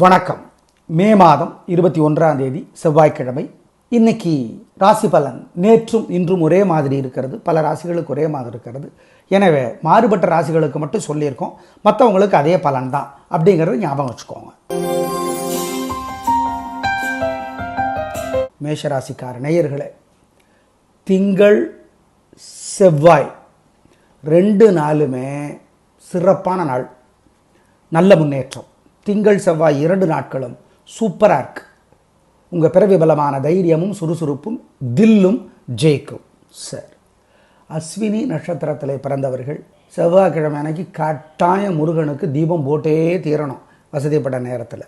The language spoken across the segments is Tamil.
வணக்கம். மே மாதம் 21ஆம் தேதி செவ்வாய்க்கிழமை. இன்னைக்கு ராசி பலன் நேற்றும் இன்றும் ஒரே மாதிரி இருக்கிறது. பல ராசிகளுக்கு ஒரே மாதிரி இருக்கிறது. எனவே மாறுபட்ட ராசிகளுக்கு மட்டும் சொல்லியிருக்கோம், மற்றவங்களுக்கு அதே பலன் தான் அப்படிங்கிறது ஞாபகம் வச்சுக்கோங்க. மேஷராசிக்கார நேயர்களே, திங்கள் செவ்வாய் 2 நாளுமே சிறப்பான நாள், நல்ல முன்னேற்றம். திங்கள் செவ்வாய் 2 நாட்களும் சூப்பராக இருக்கு. உங்கள் பிறவி பலமான தைரியமும் சுறுசுறுப்பும் தில்லும் ஜெயிக்கும். சார், அஸ்வினி நட்சத்திரத்தில் பிறந்தவர்கள் செவ்வாய்க்கிழமை அன்னைக்கு கட்டாய முருகனுக்கு தீபம் போட்டே தீரணும் வசதிப்பட்ட நேரத்தில்.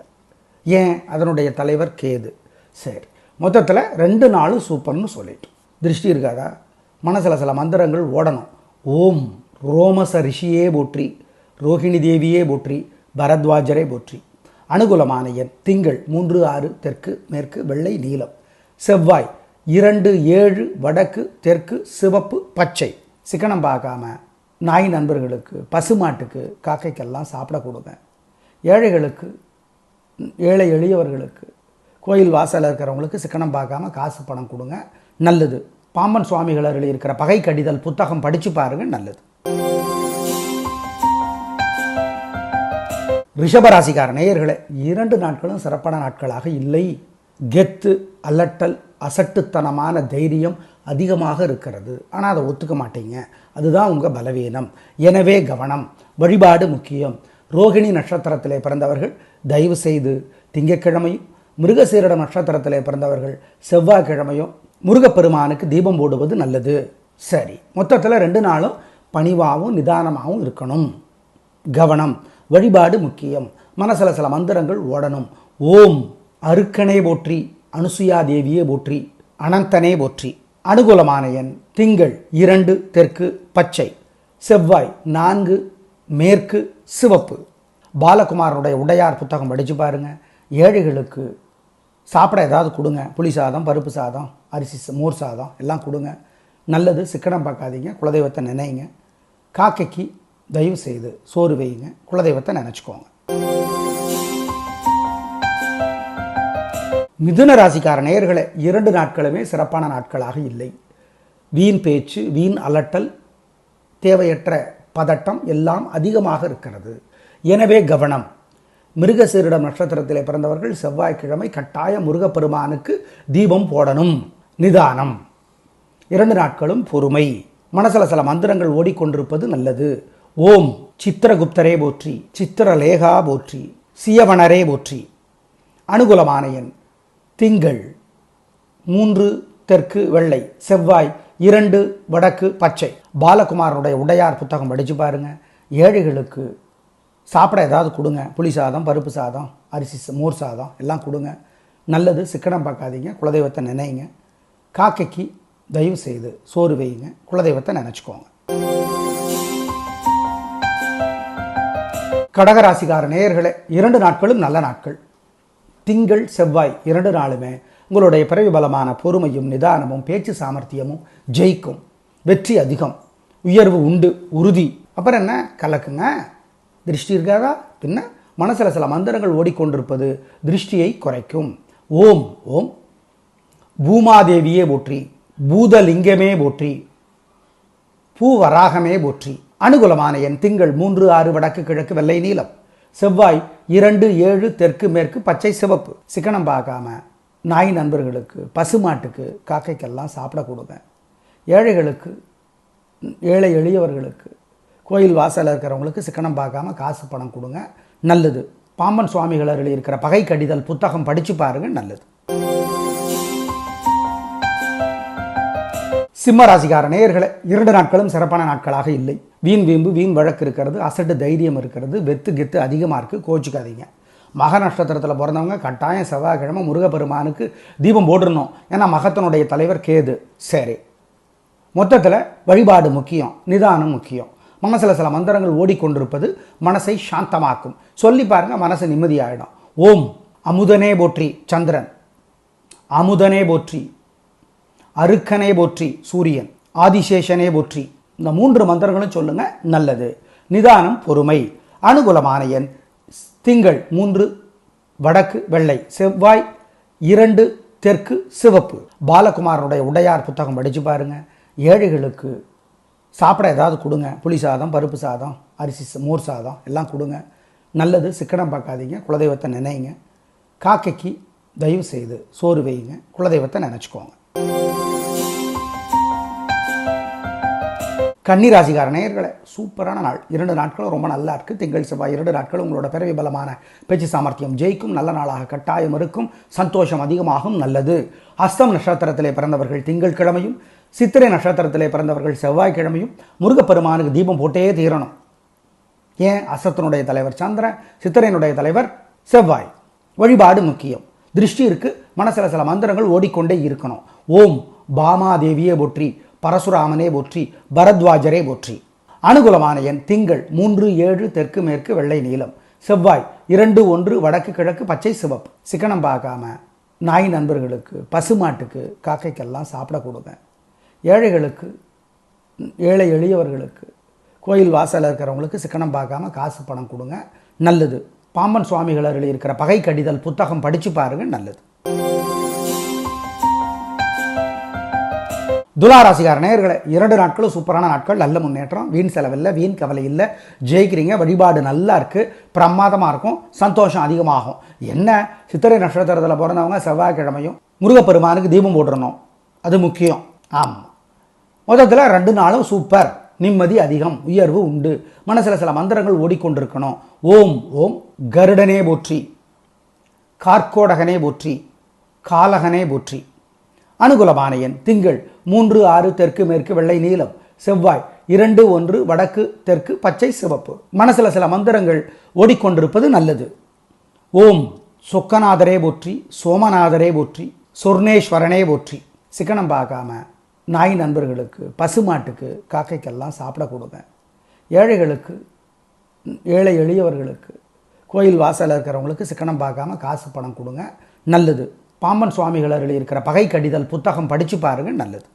ஏன்? அதனுடைய தலைவர் கேது. சரி, மொத்தத்தில் 2 நாளும் சூப்பர்னு சொல்லிட்டு திருஷ்டி இருக்காதா? மனசில் சில மந்திரங்கள் ஓடணும். ஓம் ரோமச ரிஷியே போற்றி, ரோஹிணி தேவியே போற்றி, பரத்வாஜரை போற்றி. அனுகூலமான எண் திங்கள் 3, 6 தெற்கு மேற்கு வெள்ளை நீலம். செவ்வாய் 2, 7 வடக்கு தெற்கு சிவப்பு பச்சை. சிக்கனம் பார்க்காம நாய் நண்பர்களுக்கு, பசுமாட்டுக்கு, காக்கைக்கெல்லாம் சாப்பிட கொடுங்க. ஏழைகளுக்கு, ஏழை எளியவர்களுக்கு, கோயில் வாசலில் இருக்கிறவங்களுக்கு சிக்கனம் பார்க்காம காசு பணம் கொடுங்க, நல்லது. பாம்பன் சுவாமிகள் அருளி இருக்கிற பகை கடிதல் புத்தகம் படித்து பாருங்க, நல்லது. ரிஷபராசிக்கார நேயர்களே, 2 நாட்களும் சிறப்பான நாட்களாக இல்லை. கெத்து, அலட்டல், அசட்டுத்தனமான தைரியம் அதிகமாக இருக்கிறது. ஆனால் அதை ஒத்துக்க மாட்டீங்க. அதுதான் உங்கள் பலவீனம். எனவே கவனம். வழிபாடு முக்கியம். ரோகிணி நட்சத்திரத்திலே பிறந்தவர்கள் தயவு செய்து திங்கட்கிழமையும், மிருகசீரிட நட்சத்திரத்திலே பிறந்தவர்கள் செவ்வாய்க்கிழமையும் முருகப்பெருமானுக்கு தீபம் போடுவது நல்லது. சரி, மொத்தத்தில் 2 நாளும் பணிவாகவும் நிதானமாகவும் இருக்கணும். கவனம். வழிபாடு முக்கியம். மனசில் சில மந்திரங்கள் ஓடணும். ஓம் அருக்கனே போற்றி, அனுசுயா தேவியே போற்றி, அனந்தனே போற்றி. அனுகூலமான எண் திங்கள் 2 தெற்கு பச்சை, செவ்வாய் 4 மேற்கு சிவப்பு. பாலகுமாரனுடைய உடையார் புத்தகம் படித்து பாருங்க. ஏழைகளுக்கு சாப்பிட ஏதாவது கொடுங்க. புளி சாதம், பருப்பு சாதம், அரிசி மோர் சாதம் எல்லாம் கொடுங்க, நல்லது. சிக்கனம் பார்க்காதீங்க, குலதெய்வத்தை நினைங்க. காக்கைக்கு தயவு செய்து சோறு வையுங்க, குலதெய்வத்தை நினச்சிக்கோங்க. மிதுன ராசிக்கார நேயர்களே, 2 நாட்களுமே சிறப்பான நாட்களாக இல்லை. வீண் பேச்சு, வீண் அலட்டல், தேவையற்ற பதட்டம் எல்லாம் அதிகமாக இருக்கிறது. எனவே கவனம். மிருகசீரிடம் நட்சத்திரத்திலே பிறந்தவர்கள் செவ்வாய்க்கிழமை கட்டாய முருகப்பெருமானுக்கு தீபம் போடணும். நிதானம். 2 நாட்களும் பொறுமை. மனசில் சில மந்திரங்கள் ஓடிக்கொண்டிருப்பது நல்லது. ஓம் சித்திரகுப்தரே போற்றி, சித்திரலேகா போற்றி, சியவனரே போற்றி. அனுகூலமான எண் திங்கள் 3 தெற்கு வெள்ளை, செவ்வாய் 2 வடக்கு பச்சை. பாலகுமாரனுடைய உடையார் புத்தகம் படித்து பாருங்க. ஏழைகளுக்கு சாப்பிட ஏதாவது கொடுங்க. புளி சாதம், பருப்பு சாதம், அரிசி மோர் சாதம் எல்லாம் கொடுங்க, நல்லது. சிக்கனம் பார்க்காதீங்க, குலதெய்வத்தை நினைங்க. காக்கைக்கு தயவு செய்து சோறு வையுங்க, குலதெய்வத்தை நினச்சிக்கோங்க. கடகராசிக்கார நேயர்களே, 2 நாட்களும் நல்ல நாட்கள். திங்கள் செவ்வாய் 2 நாளுமே உங்களுடைய பிறவி பலமான பொறுமையும் நிதானமும் பேச்சு சாமர்த்தியமும் ஜெயிக்கும். வெற்றி அதிகம், உயர்வு உண்டு, உறுதி. அப்புறம் என்ன? கலக்குங்க. திருஷ்டி இருக்காதா? பின்ன மனசில் சில மந்திரங்கள் ஓடிக்கொண்டிருப்பது திருஷ்டியை குறைக்கும். ஓம் ஓம் பூமாதேவியே போற்றி, பூதலிங்கமே போற்றி, பூவராகமே போற்றி. அனுகூலமான எண் திங்கள் 3, 6 வடக்கு கிழக்கு வெள்ளை நீலம், செவ்வாய் 2, 7 தெற்கு மேற்கு பச்சை சிவப்பு. சிக்கனம் பார்க்காம நாய் நண்பர்களுக்கு, பசுமாட்டுக்கு, காக்கைக்கெல்லாம் சாப்பிட கொடுங்க. ஏழைகளுக்கு, ஏழை எளியவர்களுக்கு, கோயில் வாசலில் இருக்கிறவங்களுக்கு சிக்கனம் பார்க்காம காசு பணம் கொடுங்க, நல்லது. பாம்பன் சுவாமிகள் அருளி இருக்கிற பகை கடிதல் புத்தகம் படித்து பாருங்க, நல்லது. சிம்ம ராசிக்கார நேயர்களே, 2 நாட்களும் சிறப்பான நாட்களாக இல்லை. வீண் வீம்பு, வீண் வழக்கு இருக்கிறது, அசட்டு தைரியம் இருக்கிறது, வெத்து கெத்து அதிகமாக இருக்குது, கோச்சிக்காதீங்க. மக நட்சத்திரத்தில் பிறந்தவங்க கட்டாயம் செவ்வாய்க்கிழமை முருகப்பெருமானுக்கு தீபம் போட்டுடணும். ஏன்னா மகத்தினுடைய தலைவர் கேது. சரி, மொத்தத்தில் வழிபாடு முக்கியம், நிதானம் முக்கியம். மனசில் சில மந்திரங்கள் ஓடிக்கொண்டிருப்பது மனசை சாந்தமாக்கும். சொல்லி பாருங்கள், மனசு நிம்மதியாகிடும். ஓம் அமுதனே போற்றி சந்திரன், அமுதனே போற்றி, அருக்கனே போற்றி சூரியன், ஆதிசேஷனே போற்றி. இந்த 3 மந்திரங்களும் சொல்லுங்க, நல்லது. நிதானம் பொறுமை. அனுகூலமான எண் திங்கள் 3 வடக்கு வெள்ளை, செவ்வாய் 2 தெற்கு சிவப்பு. பாலகுமாரனுடைய உடையார் புத்தகம் படித்து பாருங்கள். ஏழைகளுக்கு சாப்பிட ஏதாவது கொடுங்க. புளி சாதம், பருப்பு சாதம், அரிசி மோர் சாதம் எல்லாம் கொடுங்க. நல்லது. சிக்கனம் பார்க்காதீங்க. குலதெய்வத்தை நினைங்க. காக்கைக்கு தயவு செய்து சோறு வைங்க. குலதெய்வத்தை நினச்சிக்கோங்க. கன்னிராசிக்கார நேயர்களே, சூப்பரான நாள். 2 நாட்களும் ரொம்ப நல்லா இருக்குது. திங்கள் செவ்வாய் 2 நாட்களும் உங்களோட பிறவி பலமான பேச்சு சாமர்த்தியம் ஜெயிக்கும். நல்ல நாளாக கட்டாயம் இருக்கும். சந்தோஷம் அதிகமாகும். நல்லது. அஸ்தம் நட்சத்திரத்திலே பிறந்தவர்கள் திங்கட்கிழமையும், சித்திரை நட்சத்திரத்திலே பிறந்தவர்கள் செவ்வாய்க்கிழமையும் முருகப்பெருமானுக்கு தீபம் போட்டே தீரணும். ஏன்? அஸ்தத்தினுடைய தலைவர் சந்திரன், சித்திரையினுடைய தலைவர் செவ்வாய். வழிபாடு முக்கியம். திருஷ்டி இருக்கு. மனசில் சில மந்திரங்கள் ஓடிக்கொண்டே இருக்கணும். ஓம் பாமாதேவியே போற்றி, பரசுராமனே போற்றி, பரத்வாஜரே போற்றி. அனுகூலமான எண் திங்கள் 3, 7 தெற்கு மேற்கு வெள்ளை நீலம், செவ்வாய் 2, 1 வடக்கு கிழக்கு பச்சை சிவப்பு. சிக்கனம் பார்க்காம நாய் நண்பர்களுக்கு, பசுமாட்டுக்கு, காக்கைக்கெல்லாம் சாப்பிட கொடுங்க. ஏழைகளுக்கு, ஏழை எளியவர்களுக்கு, கோயில் வாசலில் இருக்கிறவங்களுக்கு சிக்கனம் பார்க்காம காசு பணம் கொடுங்க. நல்லது. பாம்பன் சுவாமிகள் அருளி இருக்கிற பகை கடிதல் புத்தகம் படித்து பாருங்க. நல்லது. துளாராசிக்கார நேயர்களே, 2 நாட்களும் சூப்பரான நாட்கள். நல்ல முன்னேற்றம். வீண் செலவில்லை, வீண் கவலை இல்லை. ஜெயிக்கிறீங்க. வழிபாடு நல்லா இருக்குது. பிரமாதமாக இருக்கும். சந்தோஷம் அதிகமாகும். என்ன? சித்திரை நட்சத்திரத்தில் பிறந்தவங்க செவ்வாய்க்கிழமையும் முருகப்பெருமானுக்கு தீபம் போட்டுறணும். அது முக்கியம். ஆமாம். மொத்தத்தில் 2 நாளும் சூப்பர். நிம்மதி அதிகம். உயர்வு உண்டு. மனசில் சில மந்திரங்கள் ஓடிக்கொண்டிருக்கணும். ஓம் ஓம் கருடனே போற்றி, கார்கோடகனே போற்றி, காலகனே போற்றி. அனுகூலமான எண் திங்கள் 3, 6 தெற்கு மேற்கு வெள்ளை நீலம், செவ்வாய் 2, 1 வடக்கு தெற்கு பச்சை சிவப்பு. மனசில் சில மந்திரங்கள் ஓடிக்கொண்டிருப்பது நல்லது. ஓம் சொக்கநாதரே போற்றி, சோமநாதரே போற்றி, சொர்ணேஸ்வரனே போற்றி. சிக்கனம் பார்க்காம நாய் நண்பர்களுக்கு, பசுமாட்டுக்கு, காக்கைக்கெல்லாம் சாப்பிட கொடுங்க. ஏழைகளுக்கு, ஏழை எளியவர்களுக்கு, கோயில் வாசலில் இருக்கிறவங்களுக்கு சிக்கனம் பார்க்காம காசு பணம் கொடுங்க. நல்லது. பாம்பன் சுவாமிகள் அருளி இருக்கிற பகை கடிதல் புத்தகம் படித்து பாருங்க. நல்லது.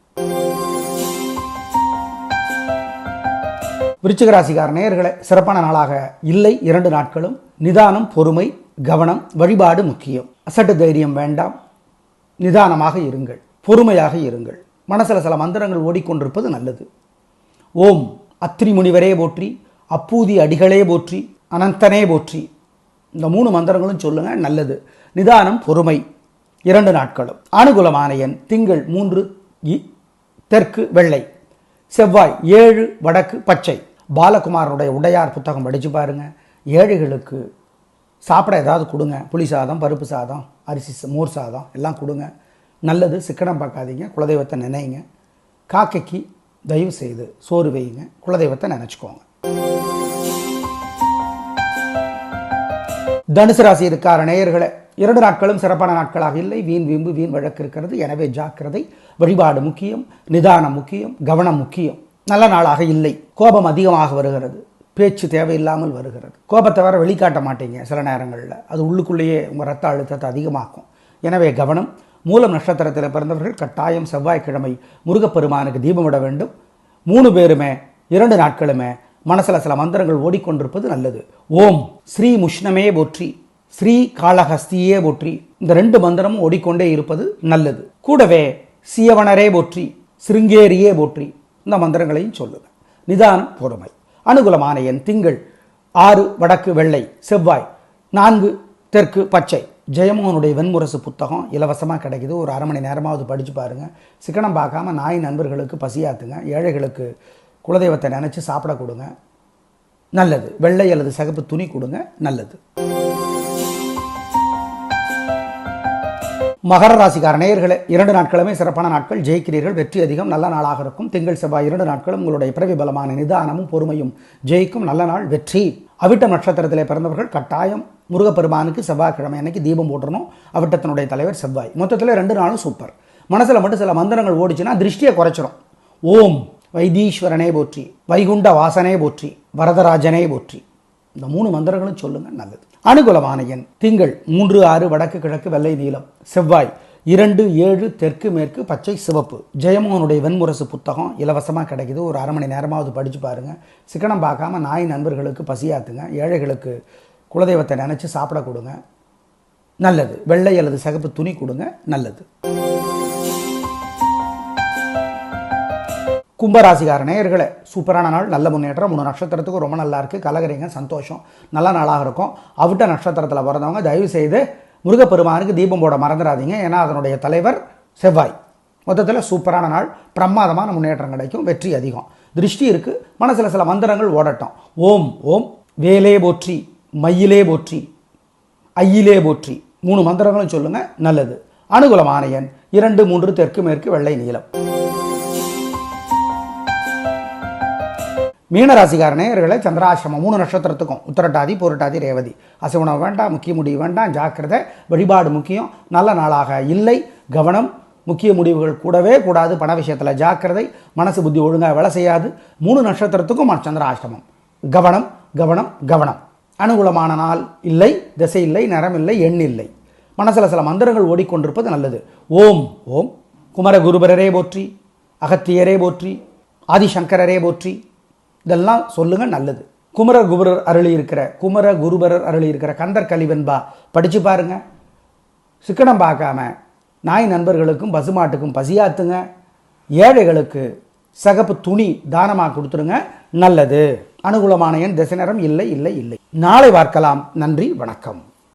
விருச்சிக ராசிக்கார நேயர்களே, சிறப்பான நாளாக இல்லை. 2 நாட்களும் நிதானம், பொறுமை, கவனம், வழிபாடு முக்கியம். அசட்டு தைரியம் வேண்டாம். நிதானமாக இருங்கள். பொறுமையாக இருங்கள். மனசில் சில மந்திரங்கள் ஓடிக்கொண்டிருப்பது நல்லது. ஓம் அத்திரி முனிவரே போற்றி, அப்பூதி அடிகளே போற்றி, அனந்தனே போற்றி. இந்த 3 மந்திரங்களும் சொல்லுங்க. நல்லது. நிதானம், பொறுமை. 2 நாட்களும். அனுகூலமான எண் திங்கள் 3 தெற்கு வெள்ளை, செவ்வாய் 7 வடக்கு பச்சை. பாலகுமாரனுடைய உடையார் புத்தகம் படித்து பாருங்க. ஏழைகளுக்கு சாப்பிட ஏதாவது கொடுங்க. புளி சாதம், பருப்பு சாதம், அரிசி மோர் சாதம் எல்லாம் கொடுங்க. நல்லது. சிக்கனம் பார்க்காதீங்க. குலதெய்வத்தை நினைங்க. காக்கைக்கு தயவு செய்து சோறு வைங்க. குலதெய்வத்தை நினச்சிக்கோங்க. தனுசு ராசி இருக்கார நேயர்களே, 2 நாட்களும் சிறப்பான நாட்களாக இல்லை. வீண் வீம்பு, வீண் வழக்கு இருக்கிறது. எனவே ஜாக்கிரதை. வழிபாடு முக்கியம். நிதானம் முக்கியம். கவனம் முக்கியம். நல்ல நாளாக இல்லை. கோபம் அதிகமாக வருகிறது. பேச்சு தேவையில்லாமல் வருகிறது. கோபத்தை வர வெளிக்காட்ட மாட்டீங்க. சில நேரங்களில் அது உள்ளுக்குள்ளேயே உங்கள் ரத்த அழுத்தத்தை அதிகமாக்கும். எனவே கவனம். மூலம் நட்சத்திரத்தில் பிறந்தவர்கள் கட்டாயம் செவ்வாய்க்கிழமை முருகப்பெருமானுக்கு தீபமிட வேண்டும். 3 பேருமே 2 நாட்களுமே மனசில் சில மந்திரங்கள் ஓடிக்கொண்டிருப்பது நல்லது. ஓம் ஸ்ரீ முஷ்ணமே போற்றி, ஸ்ரீ காளஹஸ்தியே போற்றி. இந்த 2 மந்திரமும் ஓடிக்கொண்டே இருப்பது நல்லது. கூடவே சியவனரே போற்றி, சிருங்கேரியே போற்றி. இந்த மந்திரங்களையும் சொல்லுங்க. நிதானம், பொறுமை. அனுகூலமான எண் திங்கள் 6 வடக்கு வெள்ளை, செவ்வாய் 4 தெற்கு பச்சை. ஜெயமோகனுடைய வெண்முரசு புத்தகம் இலவசமாக கிடைக்குது. ஒரு அரை மணி நேரமாவது படித்து பாருங்கள். சிக்கனம் பார்க்காம நாய் நண்பர்களுக்கு பசியாத்துங்க. ஏழைகளுக்கு குலதெய்வத்தை நினச்சி சாப்பிட கொடுங்க. நல்லது. வெள்ளை அல்லது சிகப்பு துணி கொடுங்க. நல்லது. மகர ராசிக்கார நேயர்களே, 2 நாட்களுமே சிறப்பான நாட்கள். ஜெயிக்கிறீர்கள். வெற்றி அதிகம். நல்ல நாளாக இருக்கும். திங்கள் செவ்வாய் 2 நாட்களும் உங்களுடைய பிறவி பலமான நிதானமும் பொறுமையும் ஜெயிக்கும். நல்ல நாள். வெற்றி. அவிட்டம் நட்சத்திரத்திலே பிறந்தவர்கள் கட்டாயம் முருகப்பெருமானுக்கு செவ்வாய்க்கிழமை அன்னைக்கு தீபம் போட்டுறணும். அவிட்டத்தினுடைய தலைவர் செவ்வாய். மொத்தத்தில் 2 நாளும் சூப்பர். மனசில் மட்டும் சில மந்திரங்கள் ஓடிச்சுன்னா திருஷ்டியை குறைச்சிடும். ஓம் வைத்தீஸ்வரனே போற்றி, வைகுண்ட வாசனே போற்றி, வரதராஜனே போற்றி. இந்த 3 மந்திரங்களும் சொல்லுங்க. நல்லது. அனுகூலமான எண் திங்கள் 3, 6 வடக்கு கிழக்கு வெள்ளை நீலம், செவ்வாய் 2, 7 தெற்கு மேற்கு பச்சை சிவப்பு. ஜெயமோகனுடைய வெண்முரசு புத்தகம் இலவசமாக கிடைக்குது. ஒரு அரை மணி நேரமாவது படித்து பாருங்கள். சிக்கனம் பார்க்காம நாய் நண்பர்களுக்கு பசியாத்துங்க. ஏழைகளுக்கு குலதெய்வத்தை நினச்சி சாப்பிட கொடுங்க. நல்லது. வெள்ளை அல்லது சிகப்பு துணி கொடுங்க, நல்லது. கும்பராசிக்கார நேயர்களே, சூப்பரான நாள், நல்ல முன்னேற்றம். 3 நட்சத்திரத்துக்கு ரொம்ப நல்லா இருக்குது. கலகரிங்க, சந்தோஷம், நல்ல நாளாக இருக்கும். அவிட்ட நட்சத்திரத்தில் பிறந்தவங்க தயவு செய்து முருகப்பெருமானுக்கு தீபம் போட மறந்துடாதீங்க. ஏன்னா அதனுடைய தலைவர் செவ்வாய். மொத்தத்தில் சூப்பரான நாள், பிரமாதமான முன்னேற்றம் கிடைக்கும், வெற்றி அதிகம். திருஷ்டி இருக்குது, மனசில் சில மந்திரங்கள் ஓடட்டும். ஓம் ஓம் வேலே போற்றி, மயிலே போற்றி, ஐயிலே போற்றி 3 மந்திரங்களும் சொல்லுங்கள், நல்லது. அனுகூலமான எண் 2, 3, தெற்கு மேற்கு, வெள்ளை நீலம். மீனராசிக்கார நேயர்களே, சந்திராசிரமம் 3 நட்சத்திரத்துக்கும் உத்திரட்டாதி, பூரட்டாதி, ரேவதி. அசைவனம் வேண்டாம், முக்கிய முடிவு வேண்டாம், ஜாக்கிரதை, வழிபாடு முக்கியம். நல்ல நாளாக இல்லை, கவனம். முக்கிய முடிவுகள் கூடவே கூடாது, பண விஷயத்தில் ஜாக்கிரதை, மனசு புத்தி ஒழுங்காக வேலை செய்யாது. 3 நட்சத்திரத்துக்கும் சந்திராசிரமம், கவனம் கவனம் கவனம். அனுகூலமான நாள் இல்லை, திசை இல்லை, நிறம் இல்லை, எண் இல்லை. மனசில் சில மந்திரங்கள் ஓடிக்கொண்டிருப்பது நல்லது. ஓம் ஓம் குமர குருபரரே போற்றி, அகத்தியரே போற்றி, ஆதிசங்கரரே போற்றி, இதெல்லாம் சொல்லுங்க, நல்லது. குமர குருபரர் அருளி இருக்கிற கந்தர் கலிவெண்பா படித்து பாருங்க. சிக்கனம் பார்க்காம நாய் நண்பர்களுக்கும் பசுமாட்டுக்கும் பசியாத்துங்க. ஏழைகளுக்கு சகப்பு துணி தானமாக கொடுத்துருங்க, நல்லது. அனுகூலமான எண் திசை நேரம் இல்லை இல்லை இல்லை. நாளை பார்க்கலாம். நன்றி, வணக்கம்.